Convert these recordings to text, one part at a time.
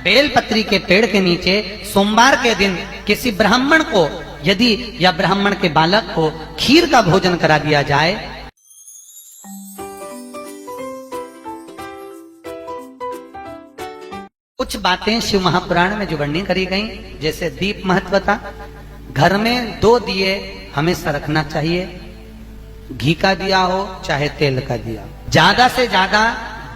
बेलपत्री के पेड़ के नीचे सोमवार के दिन किसी ब्राह्मण को यदि या ब्राह्मण के बालक को खीर का भोजन करा दिया जाए, कुछ बातें शिव महापुराण में जो वर्णन करी गई, जैसे दीप महत्वता, घर में 2 दिए हमेशा रखना चाहिए, घी का दिया हो चाहे तेल का दिया, ज्यादा से ज्यादा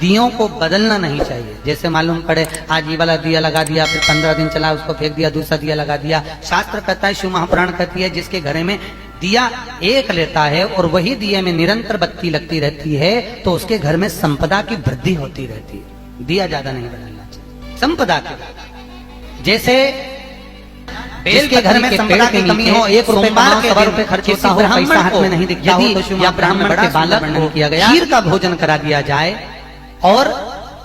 दियों को बदलना नहीं चाहिए। जैसे मालूम पड़े आज ये वाला दिया लगा दिया, फिर 15 दिन चला उसको फेंक दिया, दूसरा दिया लगा दिया। शास्त्र कहता है, शिव महापुराण कहती है, जिसके घर में दिया एक लेता है और वही दिए में निरंतर बत्ती लगती रहती है तो उसके घर में संपदा की वृद्धि होती रहती है। दिया ज्यादा नहीं बदलना चाहिए संपदा के। जैसे बेल के घर में संपदा की कमी हो, 1 रुपए मार के 1 रुपए खर्च होता हो, पैसा हाथ में नहीं दिखता हो, तो शिव ब्राह्मण के बालक को खीर का भोजन करा दिया जाए। और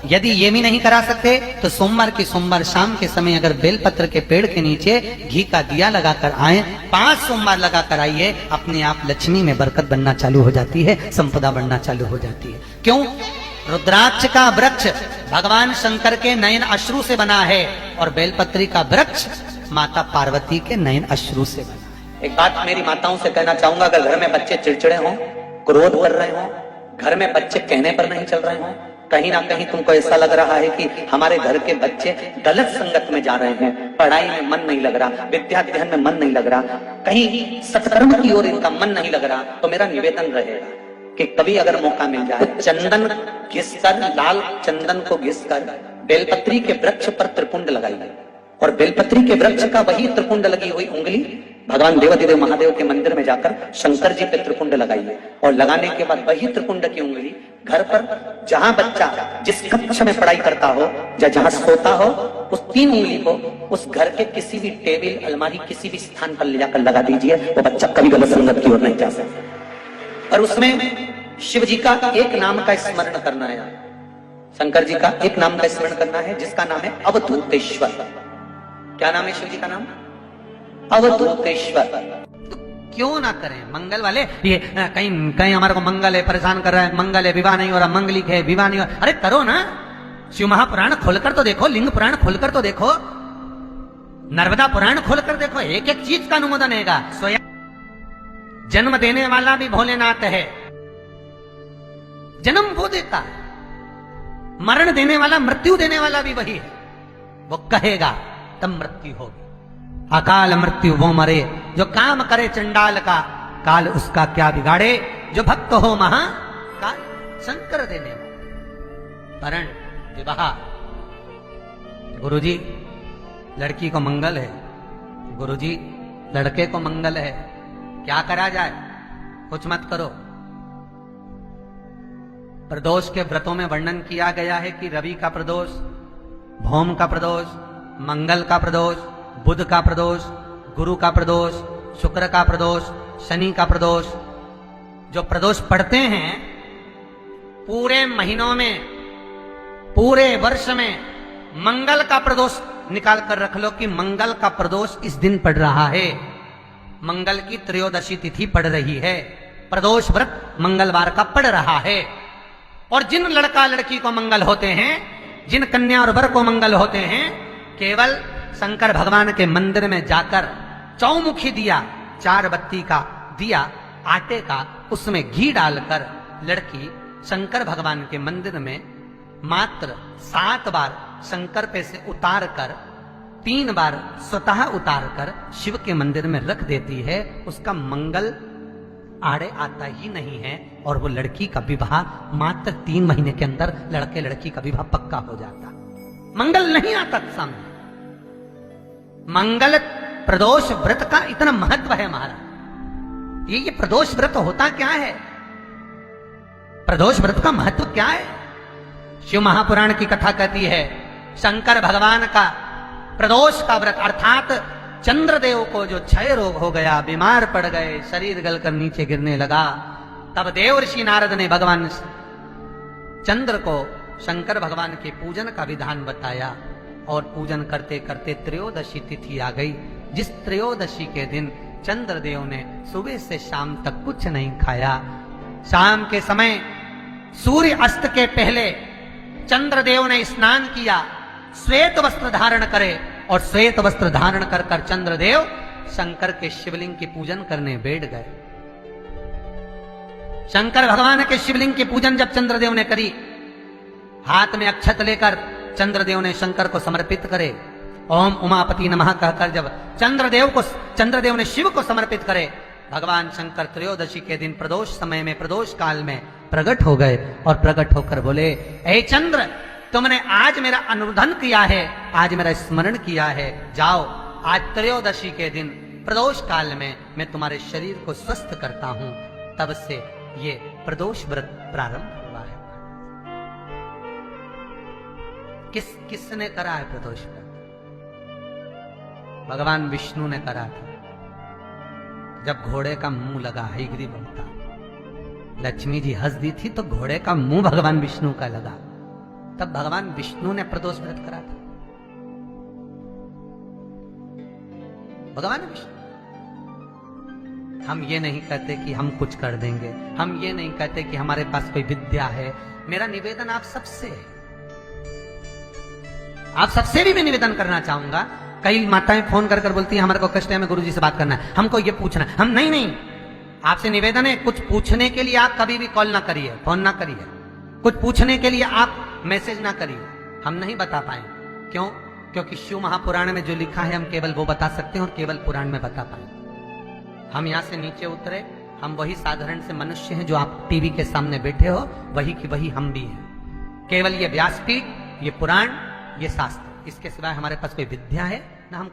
यदि ये भी नहीं करा सकते तो सोमवार की सोमवार शाम के समय अगर बेलपत्र के पेड़ के नीचे घी का दिया लगाकर आए, 5 सोमवार लगाकर आइए, अपने आप लक्ष्मी में बरकत बनना चालू हो जाती है, संपदा बनना चालू हो जाती है। क्यों? रुद्राक्ष का वृक्ष भगवान शंकर के नयन अश्रु से बना है और बेलपत्री का वृक्ष माता पार्वती के नयन अश्रु से बना। एक बात मेरी माताओं से कहना चाहूंगा, अगर घर में बच्चे चिड़चिड़े हों, क्रोध कर रहे हों, घर में बच्चे कहने पर नहीं चल रहे हों, कहीं ना कहीं तुमको ऐसा लग रहा है कि हमारे घर के बच्चे गलत संगत में जा रहे हैं, पढ़ाई में मन नहीं लग रहा, विद्याध्ययन में मन नहीं लग रहा, कहीं सत्कर्म की ओर इनका मन नहीं लग रहा, तो मेरा निवेदन रहेगा कि कभी अगर मौका मिल जाए, चंदन घिसकर, लाल चंदन को घिसकर बेलपत्री के वृक्ष पर त्रिपुंड लगाइए और बेलपत्री के वृक्ष का वही त्रिपुंड लगी हुई उंगली भगवान देवाधिदेव महादेव के मंदिर में जाकर शंकर जी पे त्रिपुंड लगाइए और लगाने के बाद वही त्रिपुंड की उंगली घर पर जहां बच्चा जिस कक्ष में पढ़ाई करता हो या जहां सोता हो, उस 3 उंगली को उस घर के किसी भी टेबल, अलमारी, किसी भी स्थान पर ले जाकर लगा दीजिए, वो बच्चा कभी गलत संगत की ओर नहीं जा सकता। और उसमें शिव जी का एक नाम का स्मरण करना है, शंकर जी का एक नाम का स्मरण करना है, जिसका नाम है अवधूतेश्वर। क्या नाम है शिव जी का नाम? अवधूतेश्वर। तो क्यों ना करें मंगल वाले, ये कहीं कहीं हमारे को मंगल है परेशान कर रहा है, मंगल है विवाह नहीं हो रहा, मंगलिक है विवाह नहीं हो रहा, अरे करो ना, शिव महापुराण खोलकर तो देखो, लिंग पुराण खोलकर तो देखो, नर्मदा पुराण खोलकर देखो, एक एक चीज का अनुमोदन है। स्वयं जन्म देने वाला भी भोलेनाथ है, जन्म वो देता है, मरण देने वाला, मृत्यु देने वाला भी वही है। वो कहेगा तब मृत्यु होगी, अकाल मृत्यु वो मरे, जो काम करे चंडाल का, काल उसका क्या बिगाड़े, जो भक्त हो महा काल शंकर देने वाला। वरण विवाह, गुरुजी लड़की को मंगल है, गुरुजी लड़के को मंगल है, क्या करा जाए? कुछ मत करो। प्रदोष के व्रतों में वर्णन किया गया है कि रवि का प्रदोष, भौम का प्रदोष, मंगल का प्रदोष, बुध का प्रदोष, गुरु का प्रदोष, शुक्र का प्रदोष, शनि का प्रदोष। जो प्रदोष पढ़ते हैं पूरे महीनों में, पूरे वर्ष में, मंगल का प्रदोष निकाल कर रख लो कि मंगल का प्रदोष इस दिन पड़ रहा है, मंगल की त्रयोदशी तिथि पड़ रही है, प्रदोष व्रत मंगलवार का पड़ रहा है। और जिन लड़का लड़की को मंगल होते हैं, जिन कन्या और वर को मंगल होते हैं, केवल शंकर भगवान के मंदिर में जाकर चौमुखी दिया, 4 बत्ती का दिया आटे का, उसमें घी डालकर लड़की शंकर भगवान के मंदिर में मात्र 7 बार शंकर पे से उतार कर, 3 बार स्वतः उतार कर शिव के मंदिर में रख देती है। उसका मंगल आड़े आता ही नहीं है और वो लड़की का विवाह मात्र 3 महीने के अंदर लड़के लड़की का विवाह पक्का हो जाता। मंगल नहीं आता सामने। मंगल प्रदोष व्रत का इतना महत्व है महाराज। ये प्रदोष व्रत होता क्या है? प्रदोष व्रत का महत्व क्या है? शिव महापुराण की कथा कहती है, शंकर भगवान का प्रदोष का व्रत, अर्थात चंद्रदेव को जो क्षय रोग हो गया, बीमार पड़ गए, शरीर गलकर नीचे गिरने लगा, तब देवर्षि नारद ने भगवान चंद्र को शंकर भगवान के पूजन का विधान बताया और पूजन करते करते त्रयोदशी तिथि आ गई, जिस त्रयोदशी के दिन चंद्रदेव ने सुबह से शाम तक कुछ नहीं खाया। शाम के समय सूर्य अस्त के पहले चंद्रदेव ने स्नान किया, श्वेत वस्त्र धारण करे और श्वेत वस्त्र धारण कर कर चंद्रदेव शंकर के शिवलिंग की पूजन करने बैठ गए। शंकर भगवान के शिवलिंग की पूजन जब चंद्रदेव ने करी, हाथ में अक्षत लेकर चंद्रदेव ने शंकर को समर्पित करे। ओम उमापति नमः कहकर जब चंद्रदेव ने शिव को समर्पित करे, भगवान शंकर त्रयोदशी के दिन प्रदोष समय में, प्रदोष काल में प्रकट हो गए और प्रकट होकर बोले, हे चंद्र, तुमने आज मेरा अनुरोधन किया है, आज मेरा स्मरण किया है, जाओ आज त्रयोदशी के दिन प्रदोष काल में मैं तुम्हारे शरीर को स्वस्थ करता हूं। तब से ये प्रदोष व्रत प्रारंभ हुआ है। किसने करा है प्रदोष व्रत? भगवान विष्णु ने करा था। जब घोड़े का मुंह लगा, हयग्रीव अवतार, लक्ष्मी जी हंस दी थी तो घोड़े का मुंह भगवान विष्णु का लगा, तब भगवान विष्णु ने प्रदोष व्रत करा था। भगवान विष्णु। हम ये नहीं कहते कि हम कुछ कर देंगे, हम ये नहीं कहते कि हमारे पास कोई विद्या है। मेरा निवेदन आप सबसे है, आप सबसे भी मैं निवेदन करना चाहूंगा। कई माताएं फोन कर कर बोलती हैं हमारे को कष्ट है, हमें गुरुजी से बात करना है, हमको ये पूछना है। हम नहीं, आपसे निवेदन है, कुछ पूछने के लिए आप कभी भी कॉल ना करिए, फोन ना करिए। कुछ पूछने के लिए आप मैसेज ना करिए, हम नहीं बता पाए। क्यों? क्योंकि शिव महापुराण में जो लिखा है हम केवल वो बता सकते हैं और केवल पुराण में बता पाए। हम यहां से नीचे उतरे, हम वही साधारण से मनुष्य हैं जो आप टीवी के सामने बैठे हो, वही की वही हम भी हैं। केवल ये व्यासपीठ, ये पुराण, ये शास्त्र, इसके सिवाय हमारे पास कोई विद्या है ना। हम